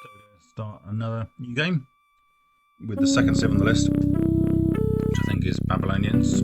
So we're going to start another new game with the second civ on the list, which I think is Babylonians.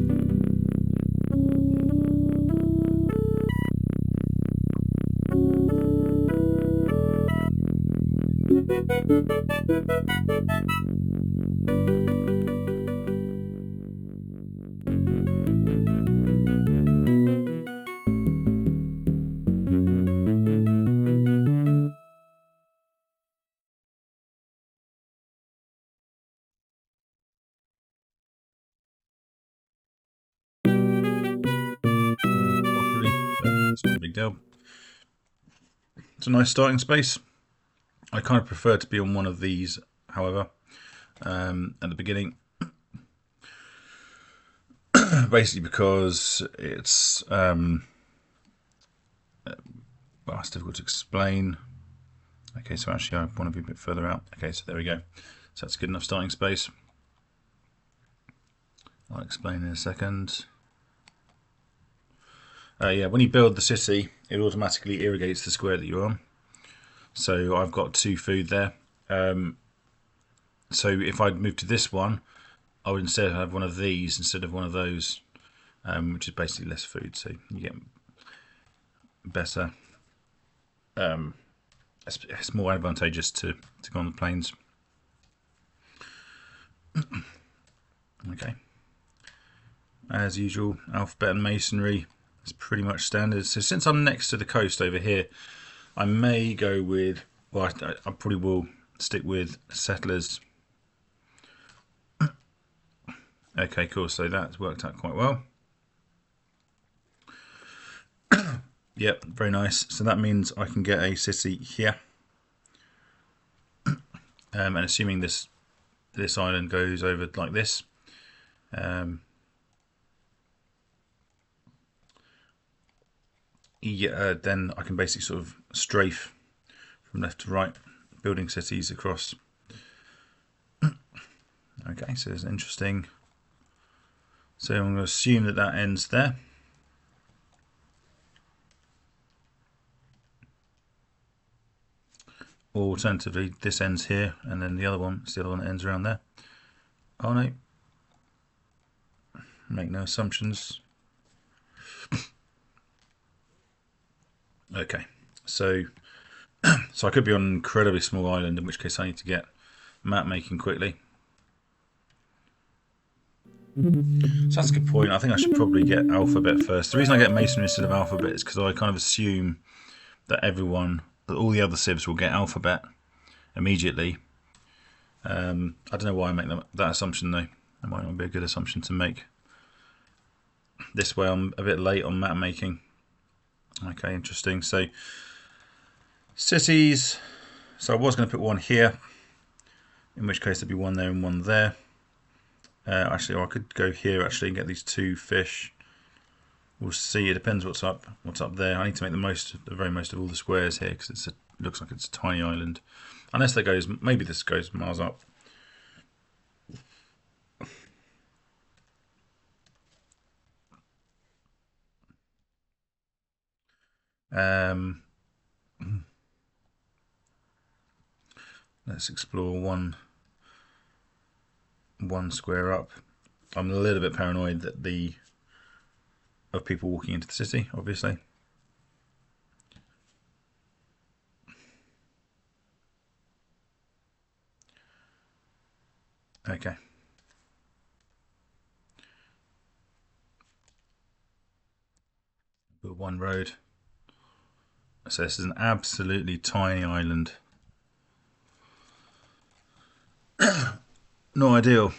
It's not a big deal. It's a nice starting space. I kind of prefer to be on one of these, however, at the beginning. Basically because it's it's difficult to explain. Okay, so actually I want to be a bit further out. Okay, so there we go. So that's good enough starting space. I'll explain in a second. Yeah, when you build the city, it automatically irrigates the square that you're on. So I've got 2 food there. So if I'd move to this one, I would instead have one of these instead of one of those, which is basically less food. So you get better. It's more advantageous to go on the plains. Okay. As usual, alphabet and masonry is pretty much standard. So since I'm next to the coast over here, I may go with, well, I probably will stick with settlers. Okay, cool. So that's worked out quite well. Yep, very nice. So that means I can get a city here. And assuming this island goes over like this, yeah, then I can basically sort of strafe from left to right, building cities across. Okay, so it's interesting. So I'm going to assume that that ends there. Or alternatively, this ends here, and then the other one that ends around there. Oh no. Make no assumptions. Okay, so I could be on an incredibly small island, in which case I need to get map making quickly. So that's a good point. I think I should probably get alphabet first. The reason I get masonry instead of alphabet is because I kind of assume that all the other civs will get alphabet immediately. I don't know why I make that assumption though. That might not be a good assumption to make. This way I'm a bit late on map making. Okay, interesting. So cities. So I was going to put one here, in which case there'd be one there and one there. Actually, I could go here actually and get these 2 fish. We'll see. It depends what's up there. I need to make the very most of all the squares here because it looks like it's a tiny island. Unless maybe this goes miles up. Let's explore one square up. I'm a little bit paranoid of people walking into the city, obviously. Okay. Build one road. So this is an absolutely tiny island. Not ideal.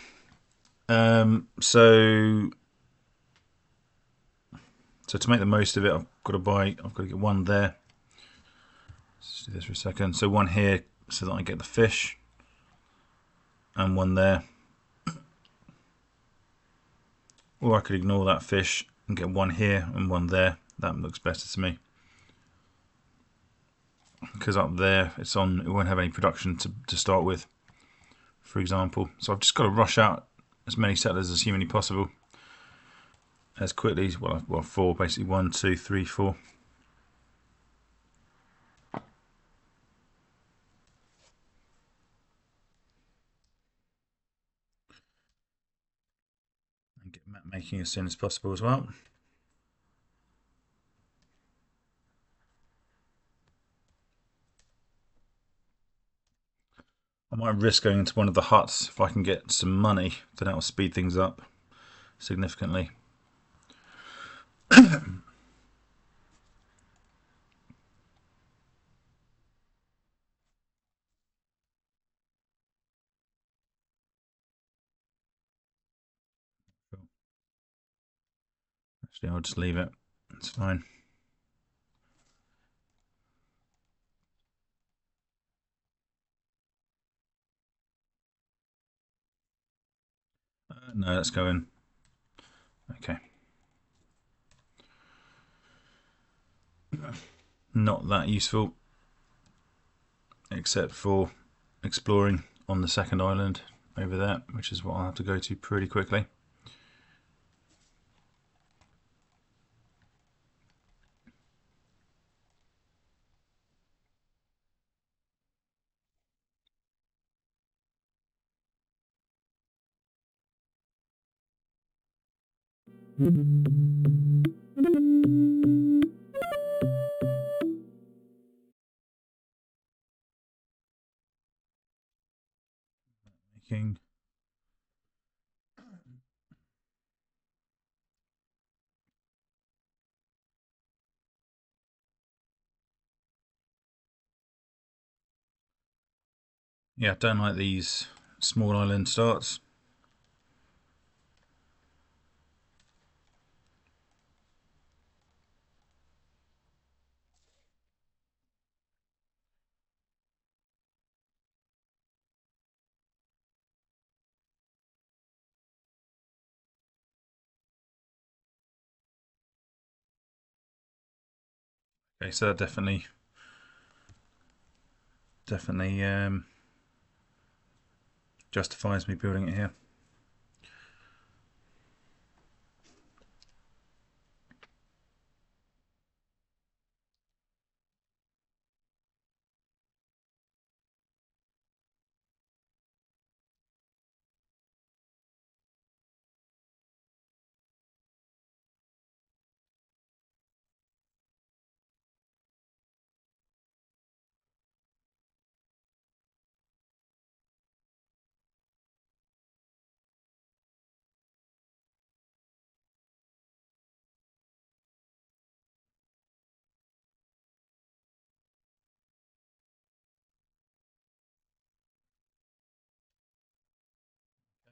So to make the most of it, I've got to get one there. Let's do this for a second. So one here so that I get the fish, and one there. Or I could ignore that fish and get one here and one there. That looks better to me. Because up there it won't have any production to start with, for example. So I've just got to rush out as many settlers as humanly possible. As quickly, well 4 basically, 1, 2, 3, 4. Map making as soon as possible as well. I might risk going into one of the huts if I can get some money, then that will speed things up significantly. Actually, I'll just leave it. It's fine. No, let's go in. Okay. Not that useful, except for exploring on the second island over there, which is what I'll have to go to pretty quickly. Making. Yeah, don't like these small island starts. Okay, so that definitely justifies me building it here.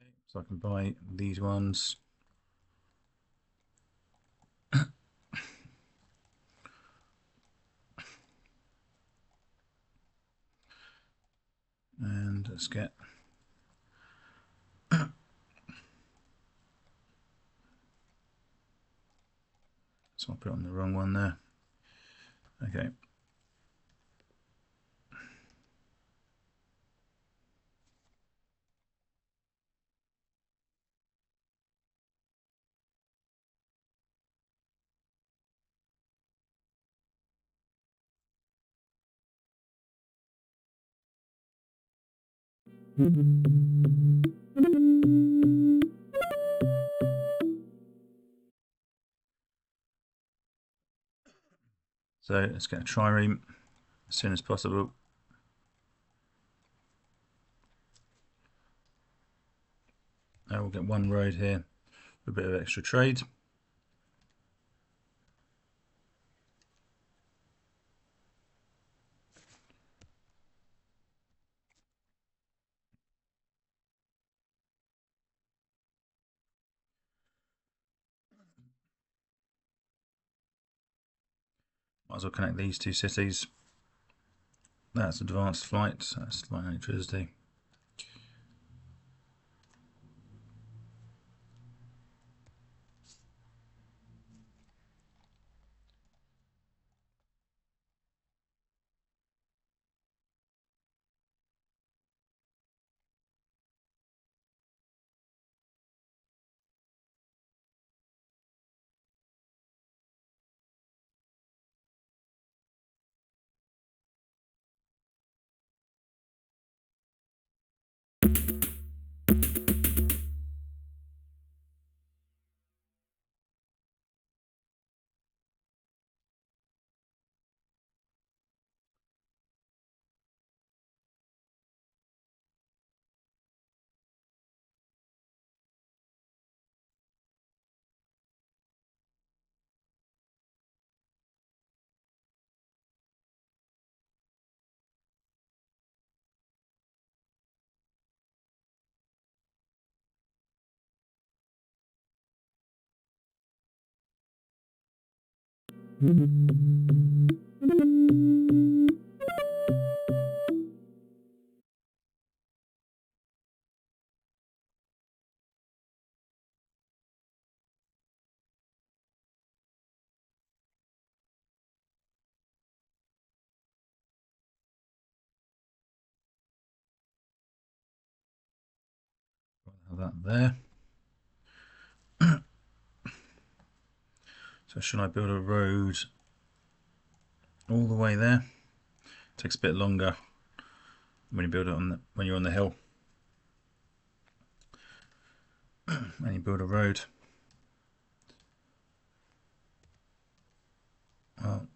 Okay, so I can buy these ones. And let's get so I'll put it on the wrong one there. Okay. So let's get a trireme as soon as possible. Now we'll get one road here for a bit of extra trade. Might as well connect these two cities. That's advanced flight, that's light electricity. That there. So should I build a road all the way there? Takes a bit longer when you build it on when you're on the hill, and you build a road. Well,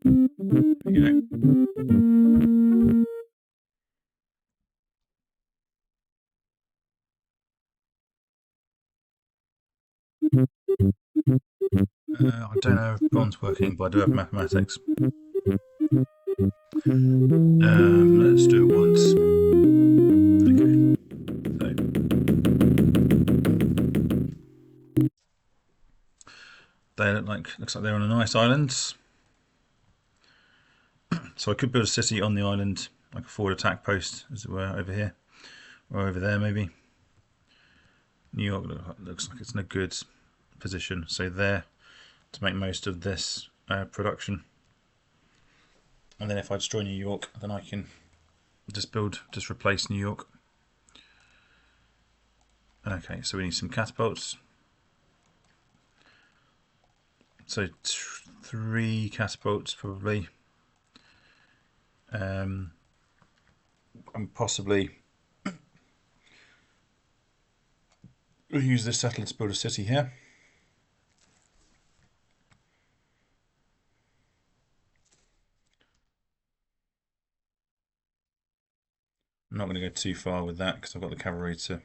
you know. I don't know if bond's working, but I do have mathematics. Let's do it once. Okay. Looks like they're on a nice island. So I could build a city on the island, like a forward attack post, as it were, over here. Or over there, maybe. New York looks like it's in a good position. So there, to make most of this production. And then if I destroy New York, then I can just replace New York. Okay, so we need some catapults. So 3 catapults probably. And possibly we'll use this settler to build a city here. I'm not going to go too far with that because I've got the cavalry to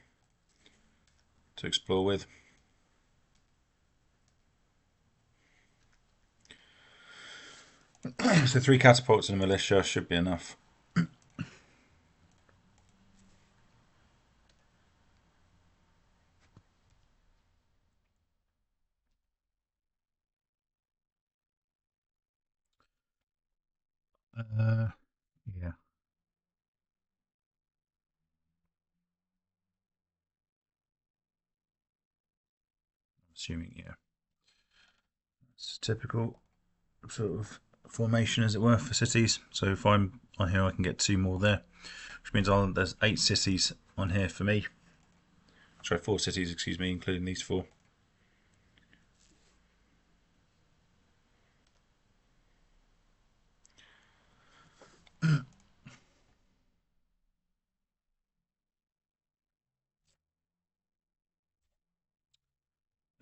explore with. So 3 catapults and a militia should be enough. Yeah. Assuming, yeah. It's typical sort of formation, as it were, for cities. So if I'm on here, I can get 2 more there, which means there's 8 cities on here for me. Sorry, 4 cities, excuse me, including these 4.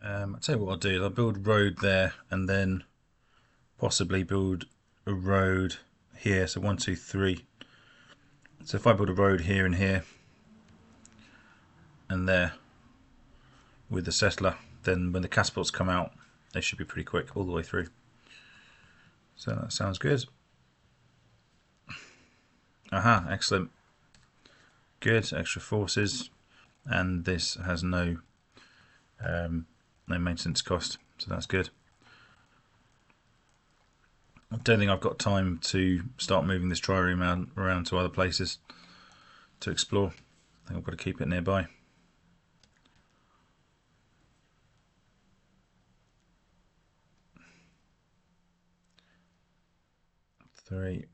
I'll tell you what I'll do. I'll build a road there and then possibly build a road here. So 1, 2, 3. So if I build a road here and here and there with the settler, then when the catapults come out, they should be pretty quick all the way through. So that sounds good. Aha, excellent. Good, extra forces, and this has no maintenance cost, so that's good. I don't think I've got time to start moving this trireme around to other places to explore. I think I've got to keep it nearby. Three.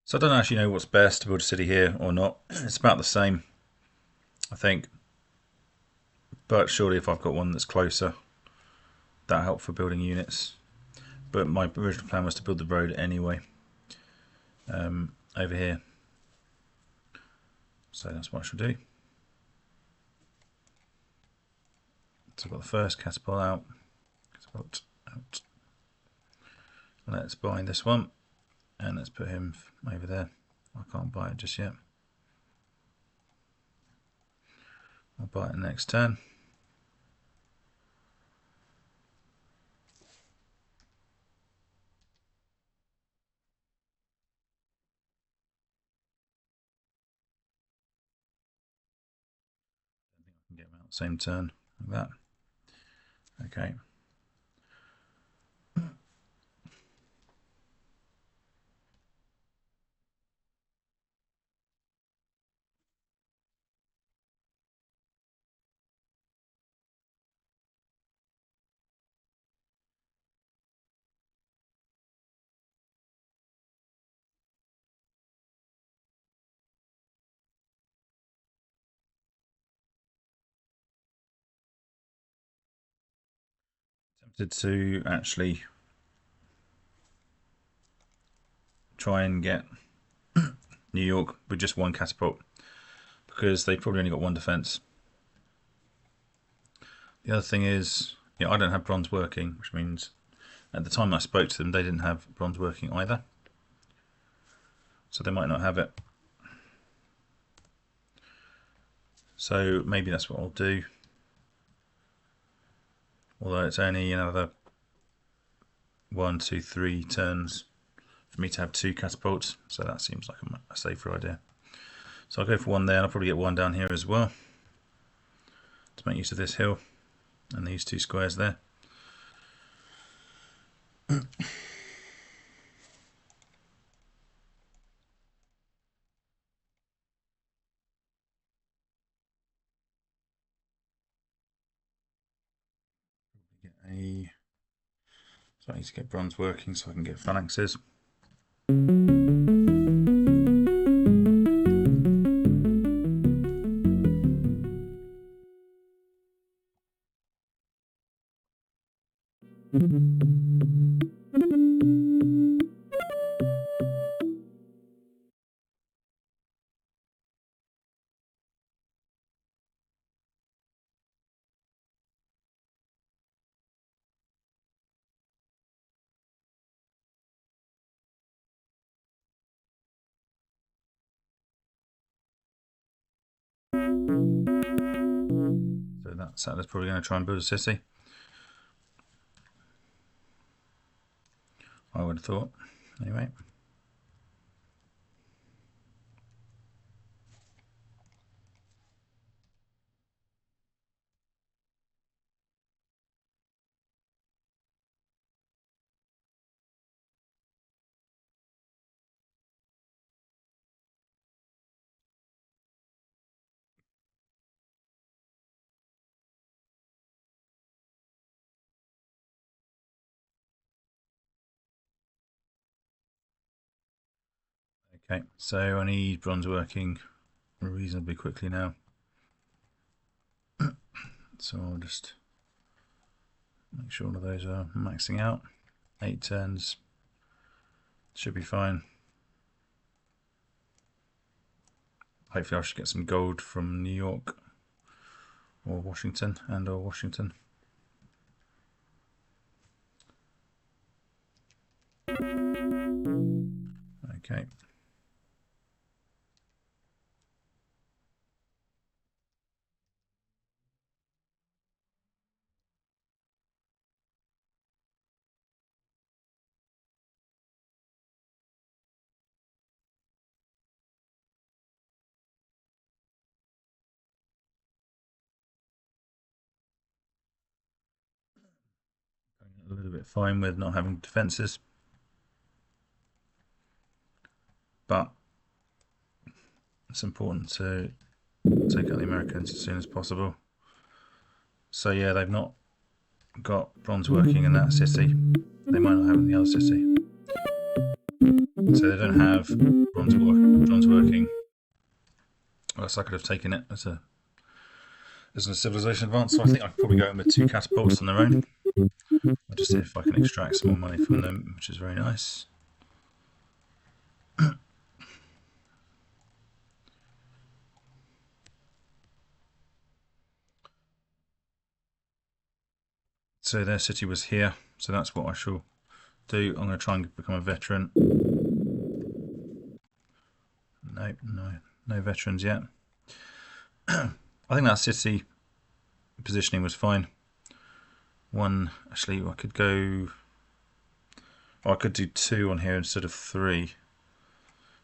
So I don't actually know what's best to build a city here or not. It's about the same, I think. But surely if I've got one that's closer, that'll help for building units. But my original plan was to build the road anyway, over here. So that's what I should do. So I've got the first catapult out. Catapult out. Let's buy this one, and let's put him over there. I can't buy it just yet. I'll buy it next turn. I think I can get them out same turn like that. Okay. Tempted to actually try and get New York with just one catapult, because they probably only got one defense. The other thing is, I don't have bronze working, which means at the time I spoke to them, they didn't have bronze working either. So they might not have it. So maybe that's what I'll do. Although it's only another 1, 2, 3 turns for me to have 2 catapults, so that seems like a safer idea. So I'll go for one there, and I'll probably get one down here as well to make use of this hill and these 2 squares there. So I need to get bronze working so I can get phalanxes. So that settler's probably going to try and build a city, I would have thought. Anyway. Okay, so I need bronze working reasonably quickly now. So I'll just make sure all of those are maxing out. 8 turns should be fine. Hopefully I should get some gold from New York or Washington or Washington. Okay. A little bit fine with not having defences, but it's important to take out the Americans as soon as possible. So yeah, they've not got bronze working in that city. They might not have it in the other city. So they don't have bronze working. Well, I could have taken it as a civilization advance. So I think I could probably go in with 2 catapults on their own. I'll just see if I can extract some more money from them, which is very nice. So their city was here, so that's what I shall do. I'm going to try and become a veteran. Nope, no veterans yet. I think that city positioning was fine. One, actually, I could go. Or I could do 2 on here instead of 3.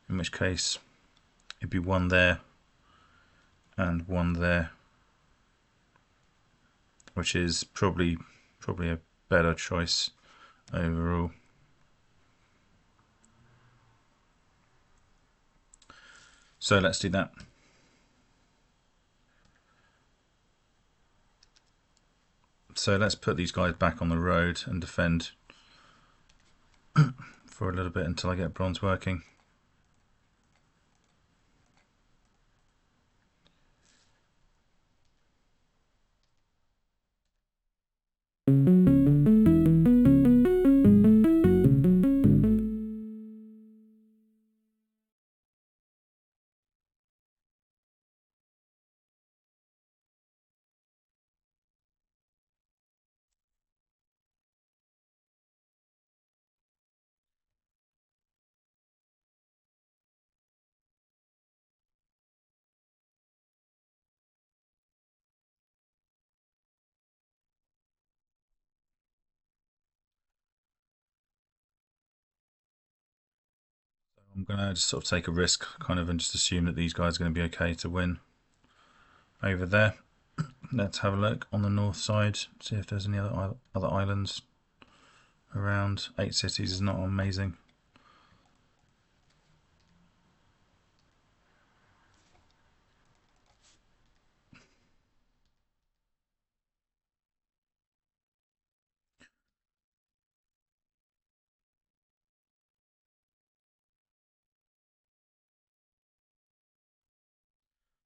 In which case, it'd be 1 there and 1 there, which is probably a better choice overall. So let's do that. So let's put these guys back on the road and defend for a little bit until I get bronze working. I'm going to just sort of take a risk kind of and just assume that these guys are going to be okay to win over there. Let's have a look on the north side, see if there's any other islands around. 8 cities is not amazing.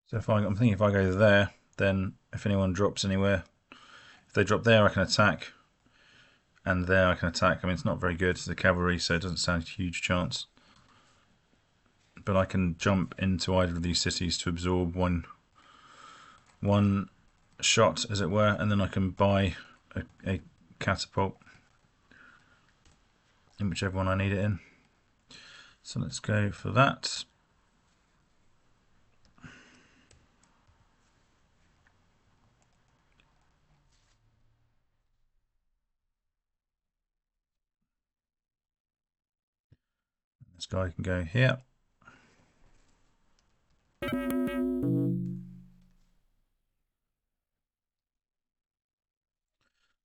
So I'm thinking if I go there, then if anyone drops anywhere, if they drop there I can attack, and there I can attack. I mean, it's not very good, the cavalry, so it doesn't sound a huge chance. But I can jump into either of these cities to absorb one shot, as it were, and then I can buy a catapult in whichever one I need it in. So let's go for that. This guy can go here.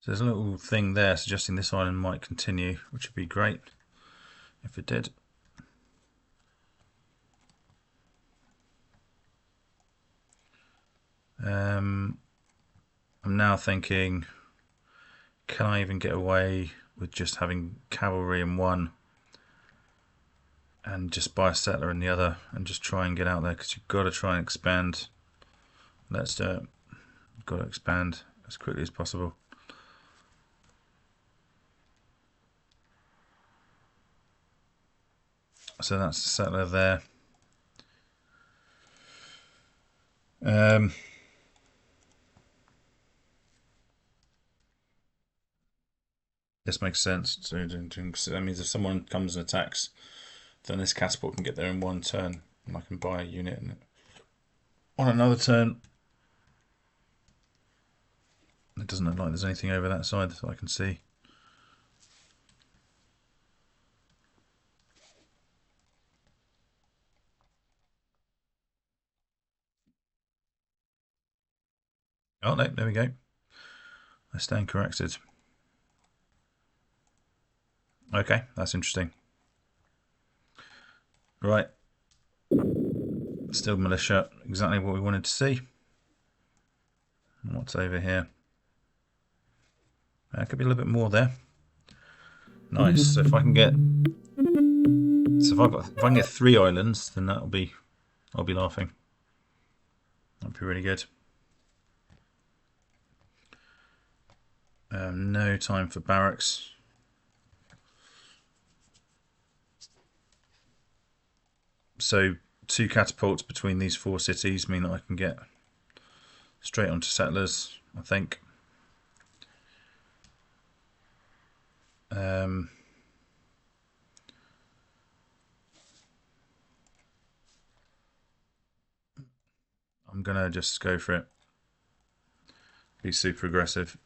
So there's a little thing there suggesting this island might continue, which would be great if it did. I'm now thinking, can I even get away with just having cavalry in one and just buy a settler in the other and just try and get out there, because you've got to try and expand. Let's do it. You've got to expand as quickly as possible. So that's the settler there. This makes sense. So that means if someone comes and attacks, then this catapult can get there in one turn, and I can buy a unit in it. On another turn, it doesn't look like there's anything over that side that I can see. Oh no, there we go. I stand corrected. Okay, that's interesting. Right. Still militia, exactly what we wanted to see. What's over here? Could be a little bit more there. Nice. So if I can get, if I can get 3 islands, then I'll be laughing. That'd be really good. No time for barracks. So 2 catapults between these 4 cities mean that I can get straight onto settlers, I think. I'm going to just go for it. Be super aggressive.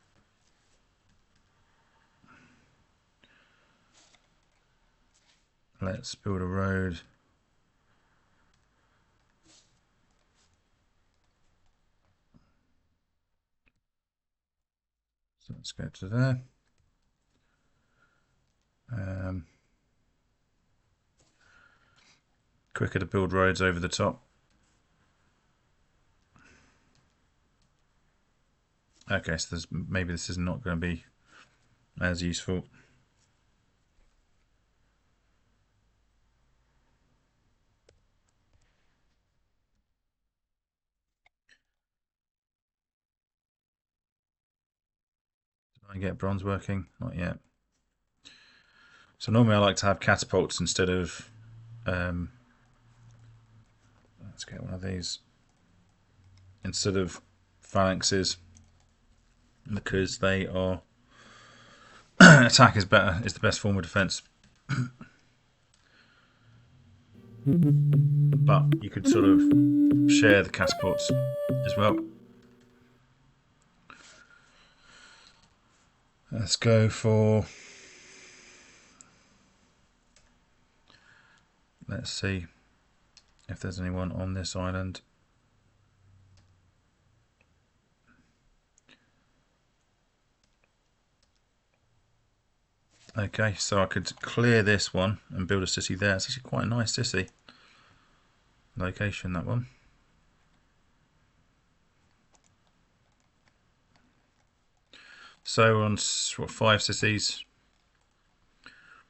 Let's build a road. So let's go to there. Quicker to build roads over the top. Okay, so maybe this is not going to be as useful. Did I get bronze working? Not yet. So normally I like to have catapults instead of... let's get one of these. Instead of phalanxes, because they are... attack is better, is the best form of defense. But you could sort of share the catapults as well. Let's go for... Let's see if there's anyone on this island. Okay, so I could clear this one and build a city there. It's actually quite a nice city location, that one. So we're on 5 cities.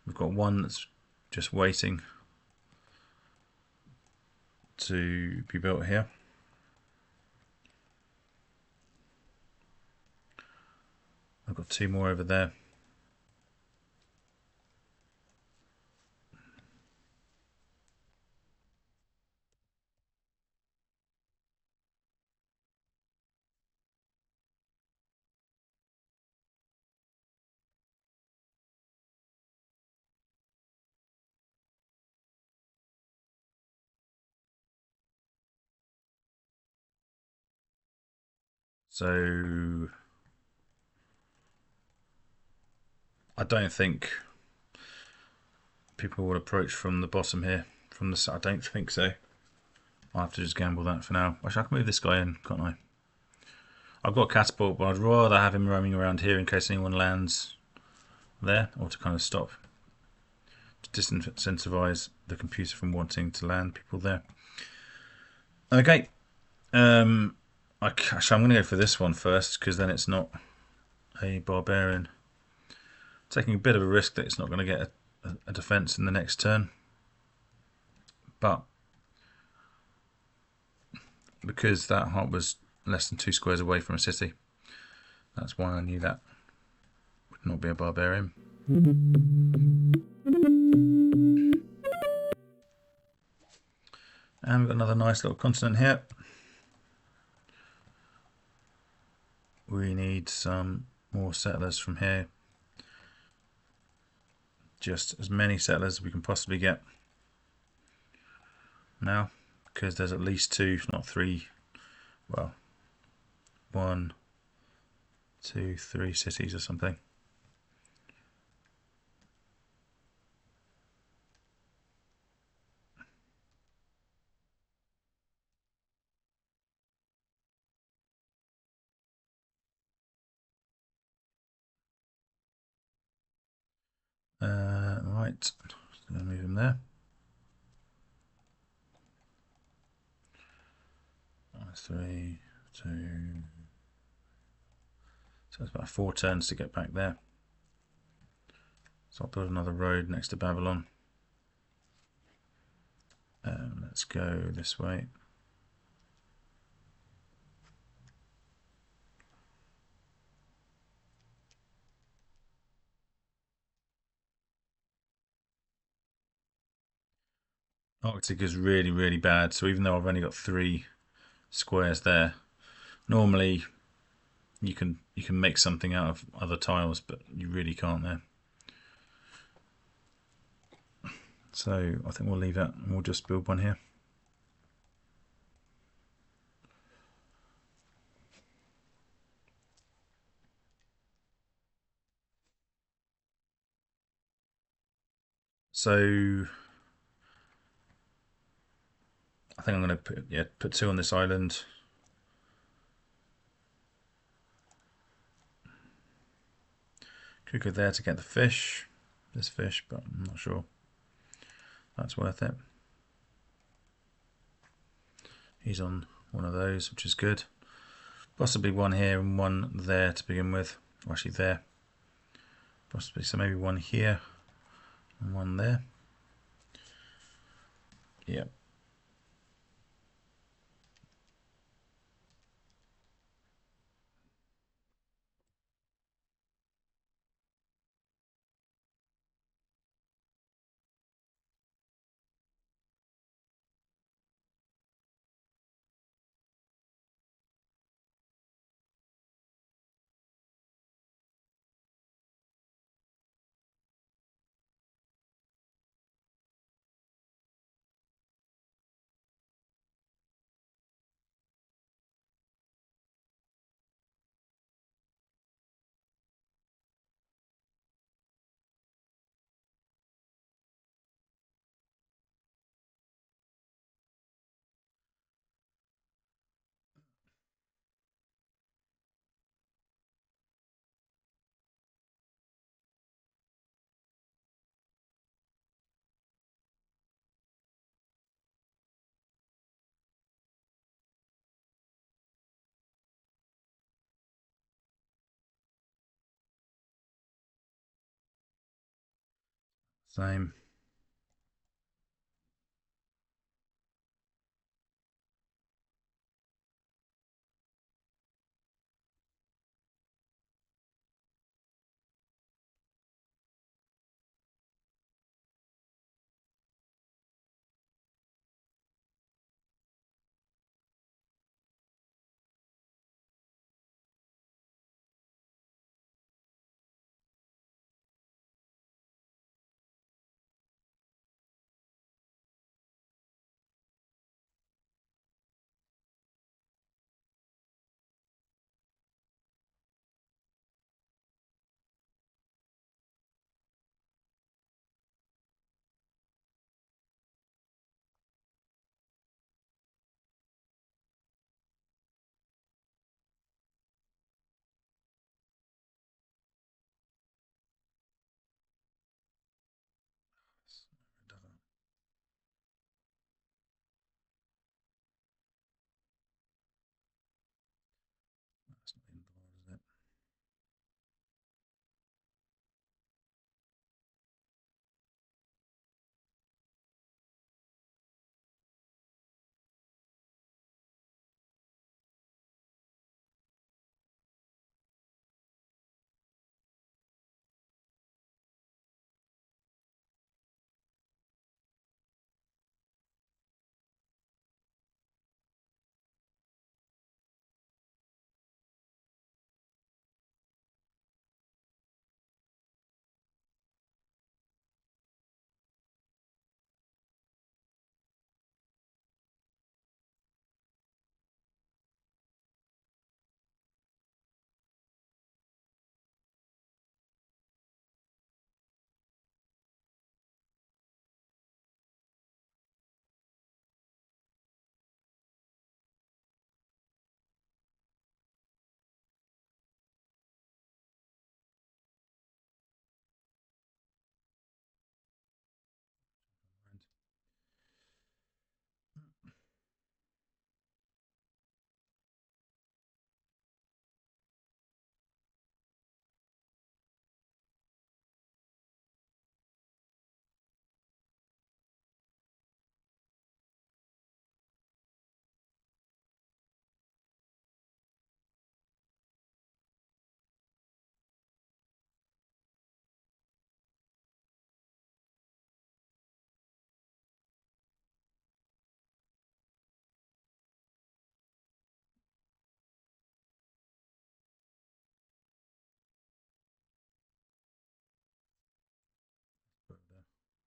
We've got one that's just waiting to be built here. I've got 2 more over there. So I don't think people will approach from the bottom here. From the I don't think so. I'll have to just gamble that for now. Actually, I can move this guy in, can't I? I've got catapult, but I'd rather have him roaming around here in case anyone lands there, or to kind of stop, to disincentivize the computer from wanting to land people there. Okay. Actually, I'm going to go for this one first, because then it's not a barbarian. Taking a bit of a risk that it's not going to get a defense in the next turn. But because that hut was less than 2 squares away from a city, that's why I knew that would not be a barbarian. And we've got another nice little continent here. We need some more settlers from here. Just as many settlers as we can possibly get now, because there's at least 2, if not 3, well, 1, 2, 3 cities or something. Right, gonna move him there. That's 3, 2. So it's about 4 turns to get back there. So I'll build another road next to Babylon. Let's go this way. Arctic is really, really bad. So even though I've only got 3 squares there, normally you can make something out of other tiles, but you really can't there. So I think we'll leave that and we'll just build one here. So I think I'm going to put 2 on this island. Could go there to get the fish, this fish, but I'm not sure that's worth it. He's on one of those, which is good. Possibly one here and one there to begin with. Or actually there. Possibly, so maybe one here and one there. Yep. Same. That's not the end of the world, is it?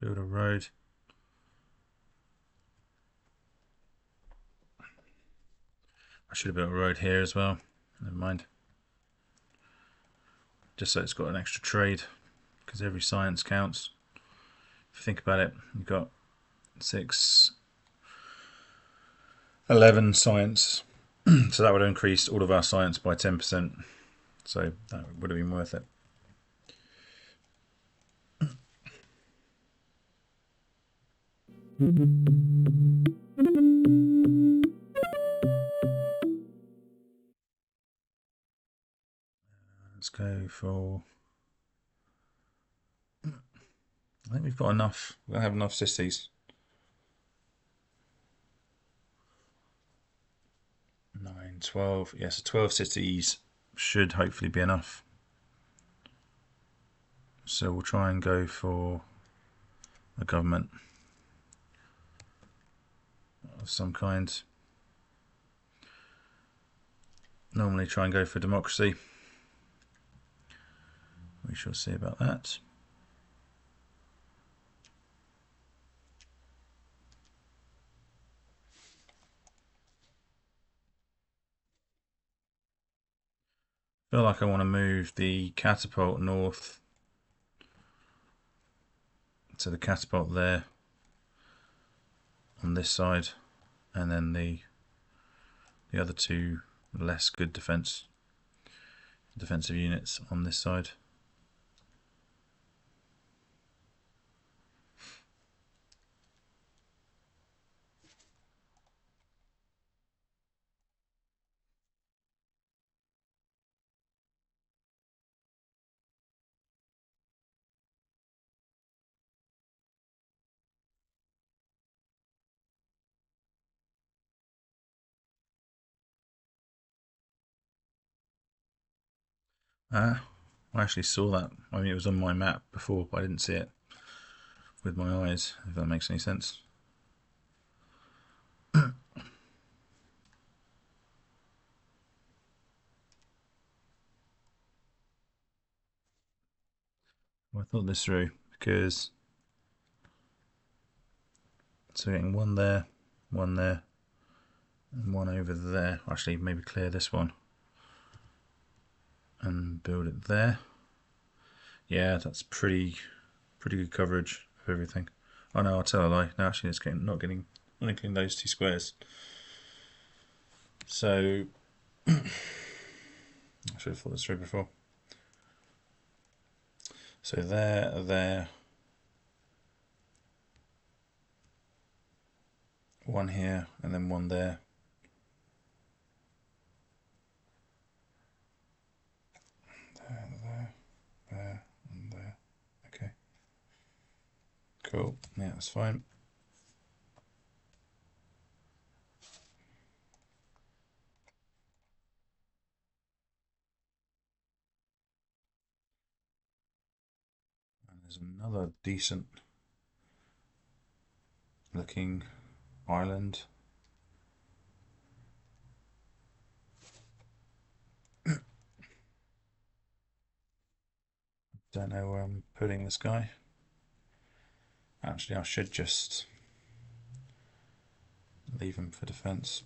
Build a road. I should have built a road here as well. Never mind. Just so it's got an extra trade, because every science counts. you think about it, you've got 6, 11 science. So that would have increased all of our science by 10%. So that would have been worth it. Let's go for. I think we've got enough. We're going to have enough cities. 9, 12. Yes, yeah, so 12 cities should hopefully be enough. So we'll try and go for a government of some kind. Normally try and go for democracy. We shall see about that. I feel like I want to move the catapult north to the catapult there on this side, and then the other two less good defensive units on this side. I actually saw that. I mean, it was on my map before, but I didn't see it with my eyes, if that makes any sense. I thought this through because so getting one there, and one over there. Actually, maybe clear this one and build it there. Yeah, that's pretty good coverage of everything. Oh no, I'll tell a lie. No, actually, it's not including those two squares. So I should have thought this through before. So there, one here, and then one there. There, and there. Okay. Cool. Yeah, that's fine. And there's another decent looking island. Don't know where I'm putting this guy. Actually, I should just leave him for defense.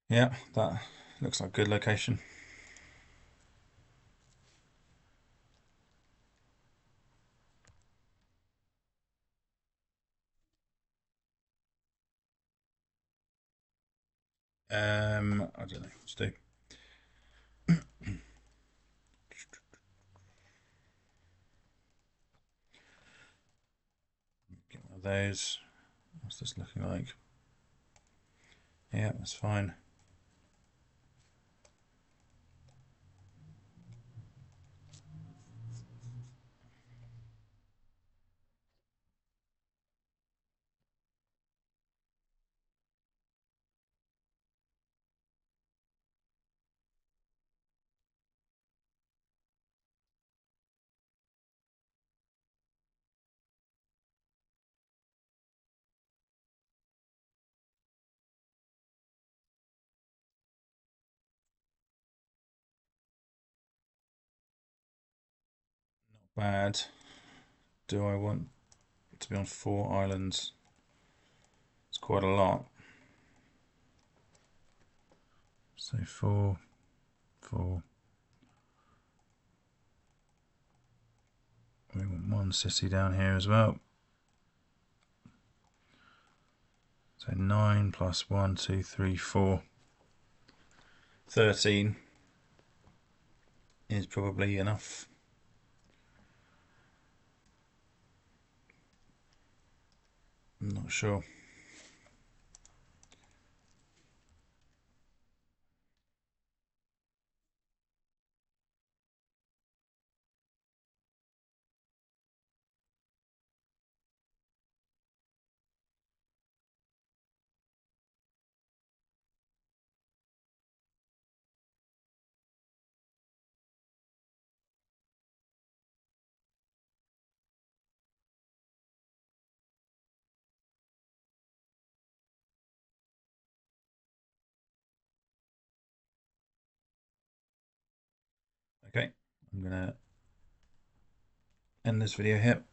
Yeah, that looks like a good location. I don't know what to do. Get one of those. What's this looking like? Yeah, that's fine. Not bad. Do I want to be on 4 islands? It's quite a lot. So 4, 4. We want one city down here as well. So 9 plus 1, 2, 3, 4. 13 is probably enough. I'm not sure. Okay, I'm going to end this video here.